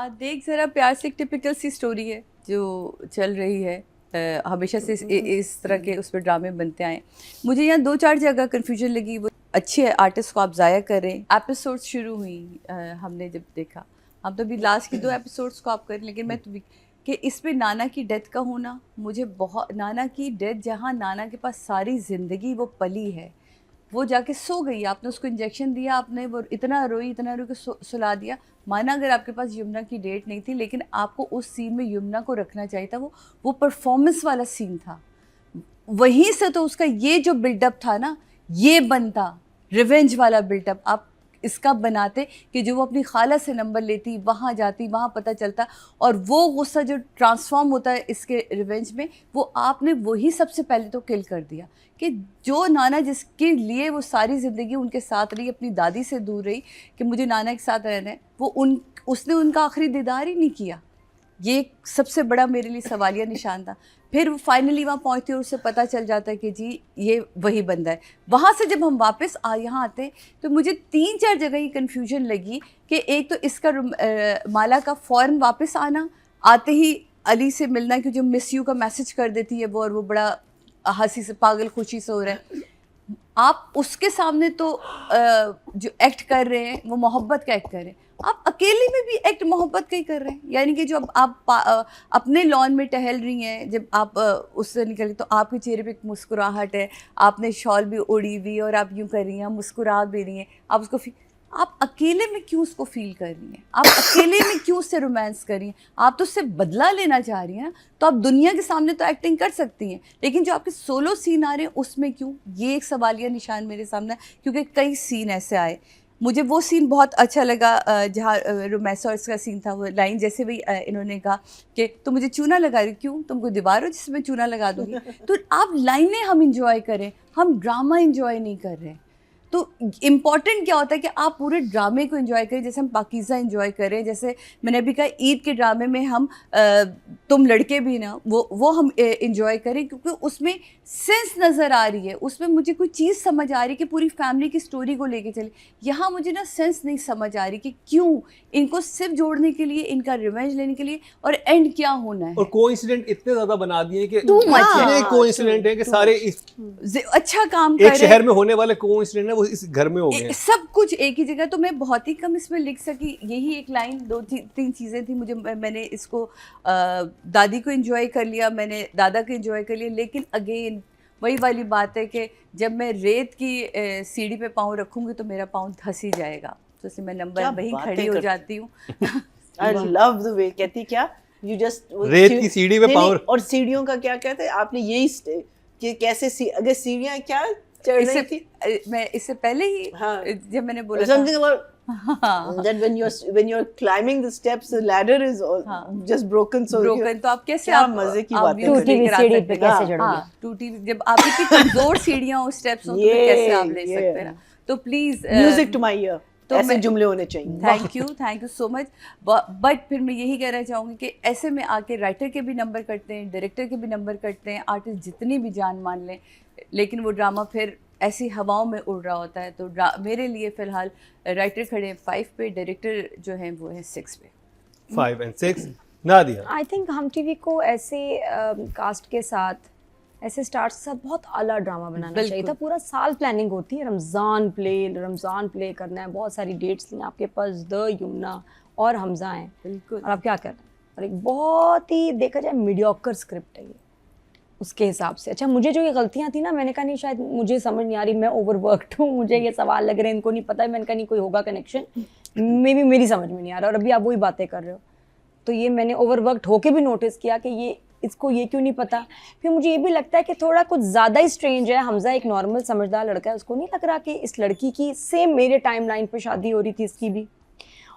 देख जरा प्यार से एक टिपिकल सी स्टोरी है जो चल रही है। हमेशा से इस तरह के उस पर ड्रामे बनते आए। मुझे यहाँ 2-4 जगह कन्फ्यूजन लगी। वो अच्छे आर्टिस्ट को आप ज़ाया कर रहे हैं। एपिसोड्स शुरू हुई हमने जब देखा, हम तो अभी लास्ट के 2 एपिसोड्स को आप करें, लेकिन मैं तो कि इस पे नाना की डेथ का होना मुझे बहुत, नाना की डेथ जहाँ नाना के पास सारी ज़िंदगी वो पली है, वो जाके सो गई, आपने उसको इंजेक्शन दिया, आपने वो इतना रोई के सुला दिया। माना अगर आपके पास यमुना की डेट नहीं थी, लेकिन आपको उस सीन में यमुना को रखना चाहिए था। वो परफॉर्मेंस वाला सीन था। वहीं से तो उसका ये जो बिल्डअप था ना, ये बनता रिवेंज वाला बिल्डअप। आप इसका बनाते कि जो वो अपनी खाला से नंबर लेती, वहाँ जाती, वहाँ पता चलता, और वो गुस्सा जो ट्रांसफॉर्म होता है इसके रिवेंज में, वो आपने वही सबसे पहले तो किल कर दिया। कि जो नाना जिसके लिए वो सारी ज़िंदगी उनके साथ रही, अपनी दादी से दूर रही कि मुझे नाना के साथ रहना है, वो उसने उनका आखिरी दीदार ही नहीं किया। ये सबसे बड़ा मेरे लिए सवालिया निशान था। फिर वो फाइनली वहाँ पहुँचती है और उससे पता चल जाता है कि जी ये वही बंदा है। वहाँ से जब हम वापस यहाँ आते हैं तो मुझे 3-4 जगह ही कन्फ्यूजन लगी कि एक तो इसका माला का फ़ौरन वापस आना, आते ही अली से मिलना, कि जो मिस यू का मैसेज कर देती है वो, और वो बड़ा हंसी से पागल खुशी से हो रहा है। आप उसके सामने तो जो एक्ट कर रहे हैं वो मोहब्बत का एक्ट कर रहे हैं, आप अकेले में भी एक्ट मोहब्बत का ही कर रहे हैं। यानी कि जो आप अपने लॉन में टहल रही हैं, जब आप उससे निकले तो आपके चेहरे पे एक मुस्कुराहट है, आपने शॉल भी ओढ़ी हुई और आप यूँ कर रही हैं, मुस्कुरा भी रही हैं, आप उसको आप अकेले में क्यों उसको फील कर रही हैं? आप अकेले में क्यों उससे रोमांस कर रही हैं? आप तो उससे बदला लेना चाह रही हैं, तो आप दुनिया के सामने तो एक्टिंग कर सकती हैं, लेकिन जो आपके सोलो सीन आ रहे हैं उसमें क्यों? ये एक सवालिया निशान मेरे सामने है, क्योंकि कई सीन ऐसे आए। मुझे वो सीन बहुत अच्छा लगा जहाँ रोमांस और इसका सीन था। वो लाइन जैसे भी इन्होंने कहा कि तो मुझे चूना लगा रही, क्यों? तुम कोई दीवार हो जिसमें चूना लगा दूँगी? तो आप लाइनें हम इंजॉय करें, हम ड्रामा इंजॉय नहीं कर रहे हैं। तो इम्पॉर्टेंट क्या होता है कि आप पूरे ड्रामे को एंजॉय करें, जैसे हम पाकीज़ा एंजॉय करें। जैसे मैंने अभी कहा, ईद के ड्रामे में हम तुम लड़के भी ना, वो हम एंजॉय करें, क्योंकि उसमें सेंस नज़र आ रही है, उसमें मुझे कोई चीज़ समझ आ रही है कि पूरी फैमिली की स्टोरी को लेके चले। यहाँ मुझे ना सेंस नहीं समझ आ रही कि क्यों इनको सिर्फ जोड़ने के लिए, इनका रिवेंज लेने के लिए, और एंड क्या होना है। और कोइंसिडेंट इतने ज़्यादा बना दिए कि इतने कोइंसिडेंट है कि सारे अच्छा काम कर एक शहर में होने वाले कोइंसिडेंट है वो इस घर में हो गए, सब कुछ एक ही जगह। तो मैं बहुत ही कम इसमें लिख सकी। यही एक लाइन, 2-3 चीज़ें थी। मैंने इसको दादी को एंजॉय कर लिया, मैंने दादा को एंजॉय कर लिया, लेकिन अगेन वही वाली बात है कि जब मैं रेत की सीढ़ी पे पाँव रखूँगी तो मेरा पाँव धंस ही जाएगा, तो इसलिए मैं नंबर वहीं खड़ी हो जाती हूँ। I love the way, कहती क्या you just रेत की सीढ़ी पे पाँव, और सीढ़ियों का क्या कहते हैं आपने, यही कि कैसे अगर सीढ़ियाँ क्या चढ़ रही थी। मैं इससे पहले ही जब मैंने बोला something about that when you're climbing the steps, the ladder is just broken, so तो आप कैसे, आप मजे की बात टूटी हुई सीढ़ी पे कैसे चढ़ोगे? टूटी, जब आपकी इतनी कमजोर सीढ़ियाँ और स्टेप्स हो तो कैसे आप ले सकते हैं ना। तो please music to my ear, तो ऐसे जुमले होने चाहिए। Thank you so much. But फिर मैं यही कहना चाहूँगी कि ऐसे में आके राइटर के भी नंबर कटते हैं, डायरेक्टर के भी नंबर कटते हैं, आर्टिस्ट जितनी भी जान मान लें, लेकिन वो ड्रामा फिर ऐसी हवाओं में उड़ रहा होता है। तो मेरे लिए फ़िलहाल राइटर खड़े हैं 5 पे, डायरेक्टर जो हैं वो है 6 पे। 5 and 6 नादिया। आई थिंक हम टीवी को ऐसे कास्ट के साथ, ऐसे स्टार्स के साथ बहुत आला ड्रामा बनाना चाहिए था। पूरा साल प्लानिंग होती है, रमज़ान प्ले करना है, बहुत सारी डेट्स हैं आपके पास, द यमुना और हमजा हैं, बिल्कुल, और आप क्या कर रहे हैं। और एक बहुत ही देखा जाए मीडियोकर स्क्रिप्ट है ये उसके हिसाब से। अच्छा, मुझे जो ये गलतियाँ थी ना, मैंने कहा नहीं शायद मुझे समझ नहीं आ रही, मैं ओवरवर्कड हूँ, मुझे ये सवाल लग रहे हैं, इनको नहीं पता है, मैंने कहा नहीं कोई होगा कनेक्शन, मे बी मेरी समझ में नहीं आ रहा, और अभी आप वही बातें कर रहे हो। तो ये मैंने ओवरवर्कड होके भी नोटिस किया कि इसको ये क्यों नहीं पता। फिर मुझे ये भी लगता है कि थोड़ा कुछ ज़्यादा ही स्ट्रेंज है। हमजा एक नॉर्मल समझदार लड़का है, उसको नहीं लग रहा कि इस लड़की की सेम मेरे टाइम लाइन पर शादी हो रही थी, इसकी भी,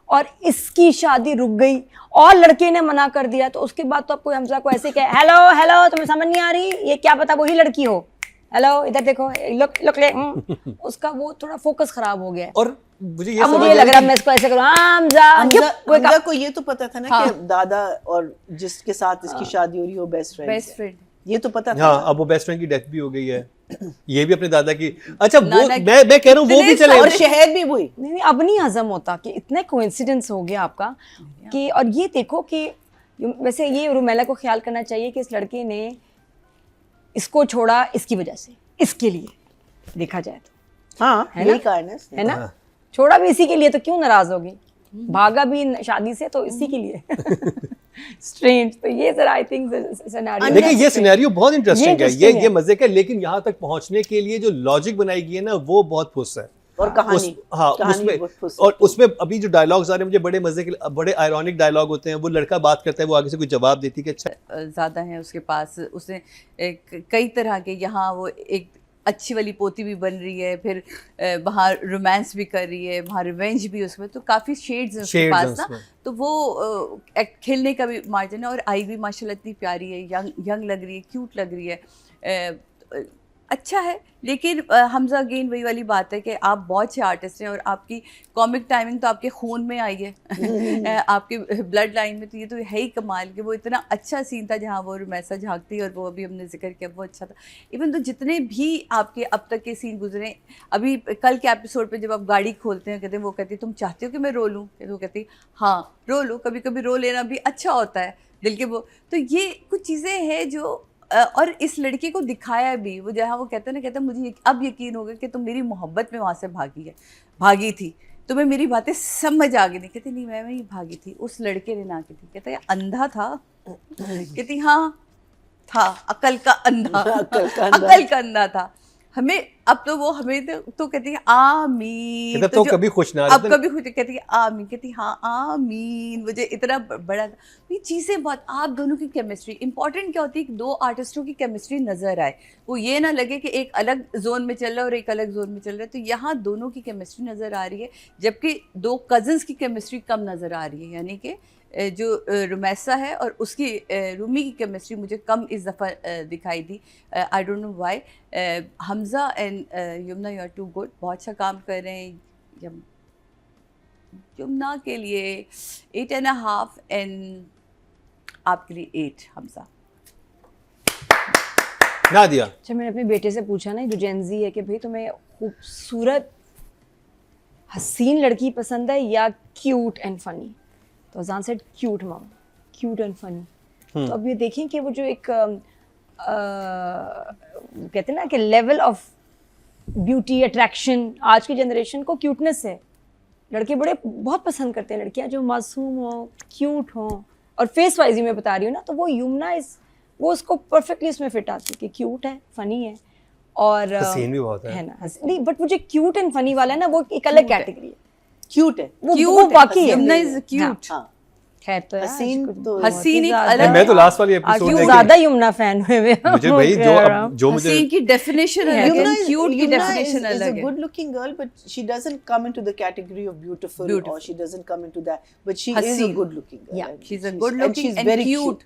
और इसकी शादी रुक गई और लड़के ने मना कर दिया। तो उसके बाद तो आपको हमजा को ऐसे कहे हेलो तुम्हें समझ नहीं आ रही, ये क्या पता वही लड़की हो, हेलो इधर देखो, लुक उसका वो थोड़ा फोकस खराब हो गया है। और मुझे ये लग रहा है मैं इसको ऐसे करूँ, हमजा को ये तो पता था ना कि दादा और जिसके साथ इसकी शादी हो रही हो बेस्ट फ्रेंड, बेस्ट फ्रेंड, ये तो पता था। हाँ, अब वो बेस्ट फ्रेंड की डेथ भी हो गई है। ये भी अपने दादा की। अच्छा वो नाना की- मैं कह रहा हूँ वो भी चले। और शहद भी वही। नहीं अब नहीं हजम होता कि इतना कोइंसिडेंस हो गया आपका कि, और ये देखो कि वैसे ये रुमेला को ख्याल करना चाहिए कि इस लड़के ने इसको छोड़ा इसकी वजह से, इसके लिए देखा जाए तो, हाँ है ना? यही कारण है। है ना? छोड़ा भी इसी के लिए तो क्यों नाराज होगी, भागा भी शादी से तो इसी के लिए। स्ट्रेंज। तो ये जरा आई थिंक सिनेरियो, देखिए ये सिनेरियो बहुत इंटरेस्टिंग है, interesting ये मजे का, लेकिन यहाँ तक पहुंचने के लिए जो लॉजिक बनाई गई है ना वो बहुत फुस है। और कहानी, हाँ कहानी उसमें, बहुत फुस और उसमें अभी जो डायलॉग्स आ रहे हैं मुझे बड़े मजे के, बड़े आयरॉनिक डायलॉग होते हैं। वो लड़का बात करता है, वो आगे से कोई जवाब देती है कि अच्छा ज़्यादा है उसके पास, उसने कई तरह के, यहाँ वो एक अच्छी वाली पोती भी बन रही है, फिर वहाँ रोमांस भी कर रही है, वहाँ रिवेंज भी उसमें, तो काफ़ी शेड्स हैं उसके Shades पास हैं ना, उसमें। तो वो खेलने का भी मार्जिन है। और आई भी माशाल्लाह इतनी प्यारी है, यंग लग रही है, क्यूट लग रही है, अच्छा है। लेकिन हमजा अगेन वही वाली बात है कि आप बहुत अच्छे आर्टिस्ट हैं और आपकी कॉमिक टाइमिंग तो आपके खून में आई है, आपके ब्लड लाइन में, तो ये तो है ही कमाल कि वो इतना अच्छा सीन था जहाँ वो रुमैसा झांकती, और वो अभी हमने जिक्र किया, वो अच्छा था। इवन तो जितने भी आपके अब तक के सीन गुजरे, अभी कल के एपिसोड पे जब आप गाड़ी खोलते हैं, कहते हैं, वो कहती है तुम चाहते हो कि मैं रो लूँ, वो कहती हाँ रो लो, कभी कभी रो लेना भी अच्छा होता है दिल के वो। तो ये कुछ चीज़ें हैं जो और इस लड़के को दिखाया भी, वो जहाँ वो कहते हैं ना, कहता है मुझे अब यकीन हो गया कि तुम मेरी मोहब्बत में वहाँ से भागी थी, तुम्हें मेरी बातें समझ आ गई। नहीं कहती नहीं मैं वहीं भागी थी, उस लड़के ने ना की थी। कहता है अंधा था, कहती हाँ था, अकल का अंधा, अकल का अंधा था। हमें अब तो वो हमें तो कहती है आमीन, कहता तो कभी खुश ना अब रहते। कभी खुश, कहती है आमीन, कहती हाँ आमीन, मुझे इतना बड़ा। ये चीज़ें बहुत, आप दोनों की केमिस्ट्री इंपॉर्टेंट क्या होती है कि दो आर्टिस्टों की केमिस्ट्री नज़र आए, वो ये ना लगे कि एक अलग जोन में चल रहा है और एक अलग जोन में चल रहा है। तो यहाँ दोनों की केमिस्ट्री नज़र आ रही है, जबकि दो कज़न्स की केमिस्ट्री कम नज़र आ रही है। यानी कि जो रुमैसा है और उसकी रूमी की केमिस्ट्री मुझे कम इस दफ़ा दिखाई दी। I don't know why. Hamza and Yamuna you are too good, बहुत अच्छा काम कर रहे हैं। यमुना के लिए 8.5 एंड आपके लिए 8 हमज़ा। नादिया अच्छा मैंने अपने बेटे से पूछा ना, जो जेनजी है, कि भाई तुम्हें खूबसूरत हसीन लड़की पसंद है या क्यूट एंड फनी, तो अजान सेड क्यूट मम, क्यूट एंड फनी। तो अब ये देखें कि वो जो एक कहते हैं ना कि लेवल ऑफ ब्यूटी अट्रैक्शन, आज की जनरेशन को क्यूटनेस है, लड़के बड़े बहुत पसंद करते हैं लड़कियां जो मासूम हो, क्यूट हो, और फेस वाइज ही मैं बता रही हूँ ना, तो वो यमुना वो उसको परफेक्टली उसमें फिट आती है कि क्यूट है, फनी है, और हसीन भी बहुत है ना। नहीं बट मुझे क्यूट एंड फनी वाला है ना, वो एक अलग कैटेगरी है, क्यूट है, वो बाकी है। Yamuna is cute. हाँ खैर तो यार, हसीन कुछ तो बहुत हसीन ही एक ज्यादा अलग- मैं तो लास्ट वाली एपिसोड क्यों देख ज्यादा यमुना फैन हुए हुए हैं। मुझे भाई जो मुझे हसीन की डेफिनेशन अलग Yumna है, is, क्यूट की Yumna डेफिनेशन is a अलग है। good looking girl, but she doesn't come into the category of beautiful, or she doesn't come into that, but she is a Haseen. good looking girl. Yeah, and she's a good looking she's and very cute.